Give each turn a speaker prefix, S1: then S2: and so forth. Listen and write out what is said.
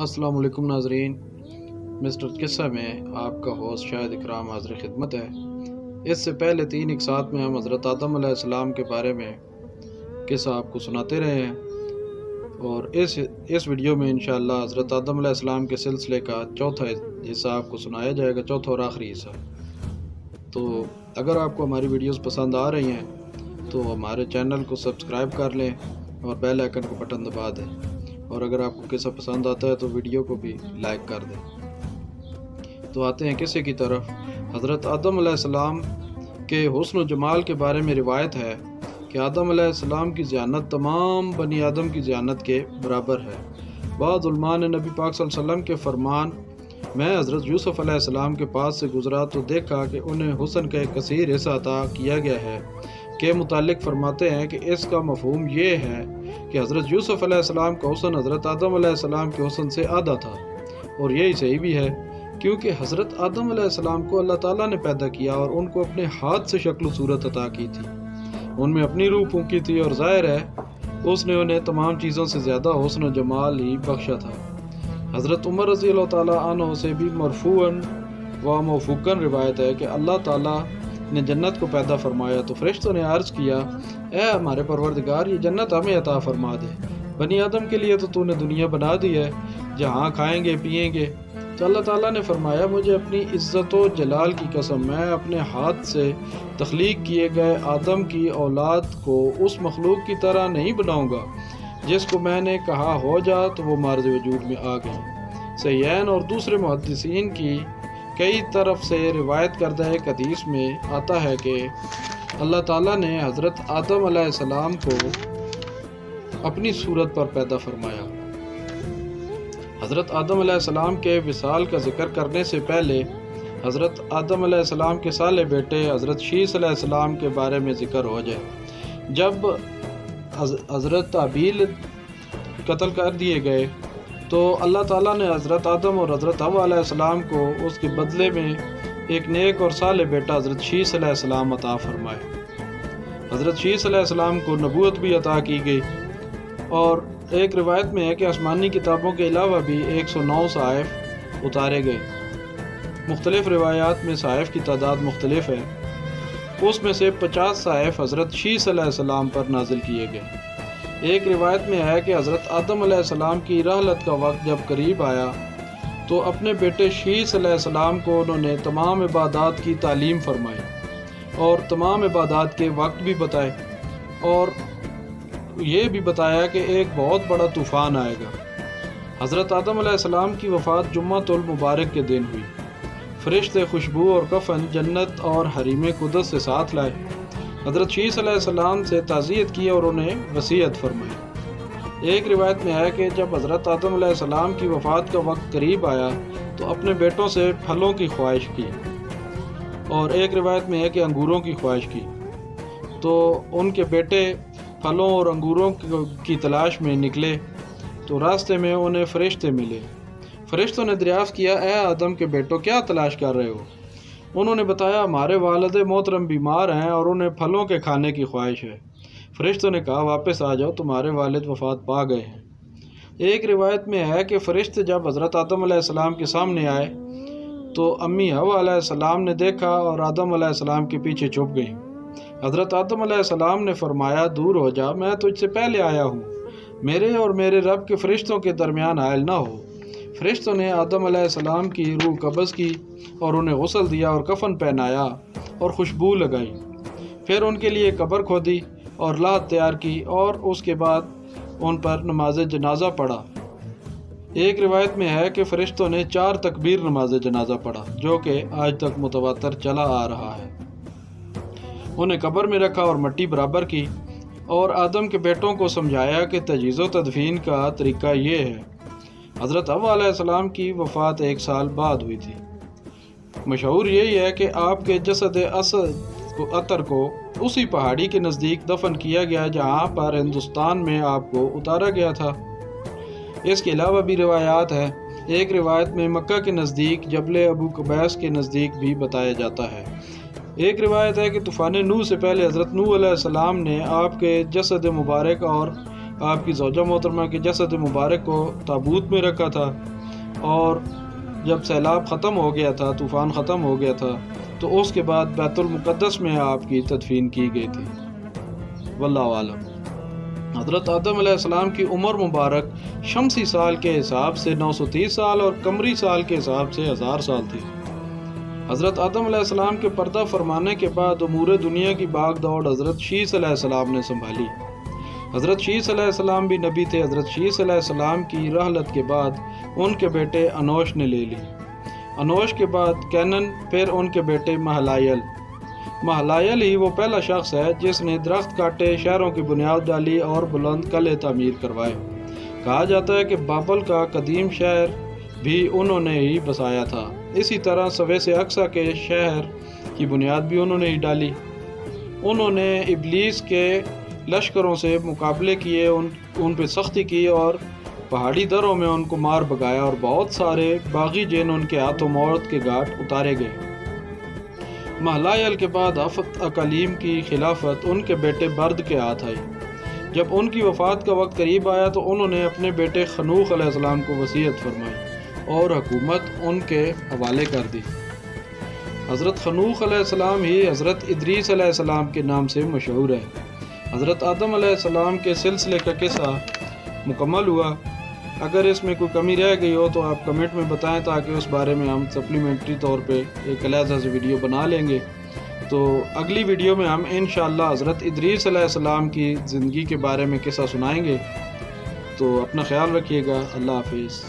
S1: السلام علیکم ناظرین، مسٹر قصہ میں آپ کا ہوسٹ شاہد اکرام حاضر خدمت ہے۔ اس سے پہلے 3 اقساط میں ہم حضرت آدم علیہ السلام کے بارے میں قصہ آپ کو سناتے رہے ہیں، اور اس ویڈیو میں انشاءاللہ حضرت آدم علیہ السلام کے سلسلے کا چوتھا حصہ آپ کو سنایا جائے گا، چوتھا اور آخری حصہ۔ تو اگر آپ کو ہماری ویڈیوز پسند آ رہی ہیں تو ہمارے چینل کو سبسکرائب کر لیں اور بیل آئیکن کو بٹن دبا دیں، اور اگر آپ کو قصہ پسند آتا ہے تو ویڈیو کو بھی لائک کر دیں۔ تو آتے ہیں قصے کی طرف۔ حضرت آدم علیہ السلام کے حسن و جمال کے بارے میں روایت ہے کہ آدم علیہ السلام کی ذہانت تمام بنی آدم کی ذہانت کے برابر ہے۔ بعض علماء نے نبی پاک صلی اللہ علیہ وسلم کے فرمان میں حضرت یوسف علیہ السلام کے پاس سے گزرا تو دیکھا کہ انہیں حسن کا ایک کثیر حصہ عطا کیا گیا ہے کے متعلق فرماتے ہیں کہ اس کا مفہوم یہ ہے کہ حضرت یوسف علیہ السلام کا حسن حضرت آدم علیہ السلام کے حسن سے آدھا تھا، اور یہی صحیح بھی ہے، کیونکہ حضرت آدم علیہ السلام کو اللہ تعالیٰ نے پیدا کیا اور ان کو اپنے ہاتھ سے شکل و صورت عطا کی تھی، ان میں اپنی روح پھونکی تھی، اور ظاہر ہے اس نے انہیں تمام چیزوں سے زیادہ حسن و جمال ہی بخشا تھا۔ حضرت عمر رضی اللہ تعالیٰ عنہ سے بھی مرفوعاً و موفوقاً روایت ہے کہ اللہ تعالیٰ نے جنت کو پیدا فرمایا تو فرشتوں نے عرض کیا، اے ہمارے پروردگار، یہ جنت ہمیں عطا فرما دے، بنی آدم کے لیے تو نے دنیا بنا دی ہے جہاں کھائیں گے پیئیں گے۔ تو اللہ تعالیٰ نے فرمایا، مجھے اپنی عزت و جلال کی قسم، میں اپنے ہاتھ سے تخلیق کیے گئے آدم کی اولاد کو اس مخلوق کی طرح نہیں بناؤں گا جس کو میں نے کہا ہو جا تو وہ مارز وجود میں آ گئی۔ صحیحین اور دوسرے محدثین کی کئی طرف سے روایت کردہ ایک حدیث میں آتا ہے کہ اللہ تعالیٰ نے حضرت آدم علیہ السلام کو اپنی صورت پر پیدا فرمایا۔ حضرت آدم علیہ السلام کے وصال کا ذکر کرنے سے پہلے حضرت آدم علیہ السلام کے صالح بیٹے حضرت شیث علیہ السلام کے بارے میں ذکر ہو جائے۔ جب حضرت حابیل قتل کر دیے گئے تو اللہ تعالیٰ نے حضرت آدم اور حضرت حوا علیہ السلام کو اس کے بدلے میں ایک نیک اور صالح بیٹا حضرت شیث علیہ السلام عطا فرمائے۔ حضرت شیث علیہ السلام کو نبوت بھی عطا کی گئی، اور ایک روایت میں ہے کہ آسمانی کتابوں کے علاوہ بھی 109 صحائف اتارے گئے۔ مختلف روایات میں صحائف کی تعداد مختلف ہے، اس میں سے 50 صحائف حضرت شیث علیہ السلام پر نازل کیے گئے۔ ایک روایت میں ہے کہ حضرت آدم علیہ السلام کی رحلت کا وقت جب قریب آیا تو اپنے بیٹے شیث علیہ السلام کو انہوں نے تمام عبادات کی تعلیم فرمائی اور تمام عبادات کے وقت بھی بتائے، اور یہ بھی بتایا کہ ایک بہت بڑا طوفان آئے گا۔ حضرت آدم علیہ السلام کی وفات جمعۃ المبارک کے دن ہوئی۔ فرشتے خوشبو اور کفن جنت اور حریم قدس سے ساتھ لائے، حضرت شیث علیہ السلام سے تعزیت کی اور انہیں وصیت فرمائی۔ ایک روایت میں ہے کہ جب حضرت آدم علیہ السلام کی وفات کا وقت قریب آیا تو اپنے بیٹوں سے پھلوں کی خواہش کی، اور ایک روایت میں ہے کہ انگوروں کی خواہش کی، تو ان کے بیٹے پھلوں اور انگوروں کی تلاش میں نکلے تو راستے میں انہیں فرشتے ملے۔ فرشتوں نے دریافت کیا، اے آدم کے بیٹوں، کیا تلاش کر رہے ہو؟ انہوں نے بتایا، ہمارے والد محترم بیمار ہیں اور انہیں پھلوں کے کھانے کی خواہش ہے۔ فرشتوں نے کہا، واپس آ جاؤ، تمہارے والد وفات پا گئے ہیں۔ ایک روایت میں ہے کہ فرشتے جب حضرت آدم علیہ السلام کے سامنے آئے تو امی حوا علیہ السلام نے دیکھا اور آدم علیہ السلام کے پیچھے چھپ گئیں۔ حضرت آدم علیہ السلام نے فرمایا، دور ہو جا، میں تجھ سے پہلے آیا ہوں، میرے اور میرے رب کے فرشتوں کے درمیان حائل نہ ہو۔ فرشتوں نے آدم علیہ السلام کی روح قبض کی اور انہیں غسل دیا اور کفن پہنایا اور خوشبو لگائی، پھر ان کے لیے قبر کھودی اور لحد تیار کی، اور اس کے بعد ان پر نماز جنازہ پڑھا۔ ایک روایت میں ہے کہ فرشتوں نے 4 تکبیر نماز جنازہ پڑھا، جو کہ آج تک متواتر چلا آ رہا ہے۔ انہیں قبر میں رکھا اور مٹی برابر کی، اور آدم کے بیٹوں کو سمجھایا کہ تجہیز و تدفین کا طریقہ یہ ہے۔ حضرت حوا علیہ السلام کی وفات 1 سال بعد ہوئی تھی۔ مشہور یہی ہے کہ آپ کے جسد اطہر کو اسی پہاڑی کے نزدیک دفن کیا گیا جہاں پر ہندوستان میں آپ کو اتارا گیا تھا۔ اس کے علاوہ بھی روایات ہیں۔ ایک روایت میں مکہ کے نزدیک جبل ابو قبیس کے نزدیک بھی بتایا جاتا ہے۔ ایک روایت ہے کہ طوفان نوح سے پہلے حضرت نوح علیہ السلام نے آپ کے جسد مبارک اور آپ کی زوجہ محترمہ کے جسد مبارک کو تابوت میں رکھا تھا، اور جب سیلاب ختم ہو گیا تھا، طوفان ختم ہو گیا تھا، تو اس کے بعد بیت المقدس میں آپ کی تدفین کی گئی تھی۔ واللہ عالم۔ حضرت آدم علیہ السلام کی عمر مبارک شمسی سال کے حساب سے 930 سال اور قمری سال کے حساب سے 1000 سال تھی۔ حضرت آدم علیہ السلام کے پردہ فرمانے کے بعد امور دنیا کی باغ دوڑ حضرت شیث علیہ السلام نے سنبھالی۔ حضرت شیث علیہ السلام بھی نبی تھے۔ حضرت شیث علیہ السلام کی رحلت کے بعد ان کے بیٹے انوش نے لے لی، انوش کے بعد کینن، پھر ان کے بیٹے مہلائل۔ مہلائل ہی وہ پہلا شخص ہے جس نے درخت کاٹے، شہروں کی بنیاد ڈالی اور بلند قلعے تعمیر کروائے۔ کہا جاتا ہے کہ بابل کا قدیم شہر بھی انہوں نے ہی بسایا تھا۔ اسی طرح سویس اقصی کے شہر کی بنیاد بھی انہوں نے ہی ڈالی۔ انہوں نے ابلیس کے لشکروں سے مقابلے کیے، ان پہ سختی کی اور پہاڑی دروں میں ان کو مار بگایا، اور بہت سارے باغی جن ان کے ہاتھوں موت کے گھاٹ اتارے گئے۔ مہلائل کے بعد آفت اکالیم کی خلافت ان کے بیٹے برد کے ہاتھ آئی۔ جب ان کی وفات کا وقت قریب آیا تو انہوں نے اپنے بیٹے خنوخ علیہ السلام کو وصیت فرمائی اور حکومت ان کے حوالے کر دی۔ حضرت خنوخ علیہ السلام ہی حضرت ادریس علیہ السلام کے نام سے مشہور ہے۔ حضرت آدم علیہ السلام کے سلسلے کا قصہ مکمل ہوا۔ اگر اس میں کوئی کمی رہ گئی ہو تو آپ کمنٹ میں بتائیں، تاکہ اس بارے میں ہم سپلیمنٹری طور پہ ایک علیحدہ سے ویڈیو بنا لیں گے۔ تو اگلی ویڈیو میں ہم انشاءاللہ حضرت ادریس علیہ السلام کی زندگی کے بارے میں قصہ سنائیں گے۔ تو اپنا خیال رکھیے گا۔ اللہ حافظ۔